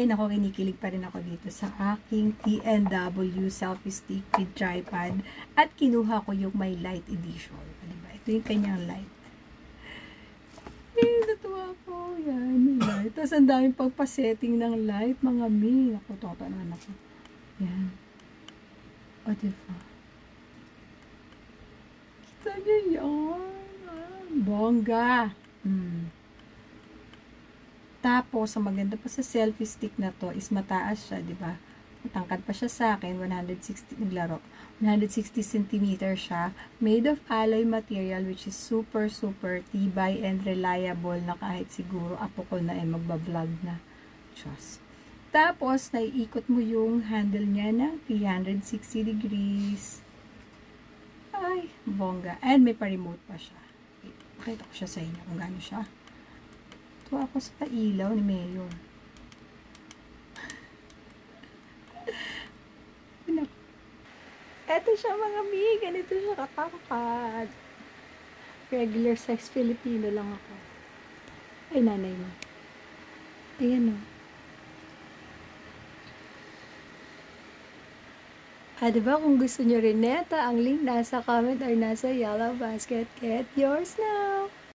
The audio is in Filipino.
Ay nako, kinikilig pa rin ako dito sa aking TNW selfie stick with tripod. At kinuha ko yung may light edition. Diba? Ito yung kanyang light. Natuwa ko. Yan, light. Tapos ang daming pagpasetting ng light, mga mi. Ako, toto naman ako. Yan. O, diba? Kita niyo yan. Bongga. Tapos, ang maganda pa sa selfie stick na to is mataas siya, di ba? Matangkad pa siya sa akin, 160 cm siya, made of alloy material which is super tibay and reliable na kahit siguro apo ko na ay magbablog na. Diyos. Tapos, naiikot mo yung handle niya na 360 degrees. Ay, bongga. And may pa-remote pa siya. Pakita ko siya sa inyo kung gaano siya. Tuwa ako sa ilaw ni Mayor. Eto siya mga mi. Ganito siya katangkad. Regular size Filipino lang ako. Ay, nanay mo. Ayan o. Diba kung gusto nyo rin neta, ang link nasa comment or nasa yellow basket. Get yours na!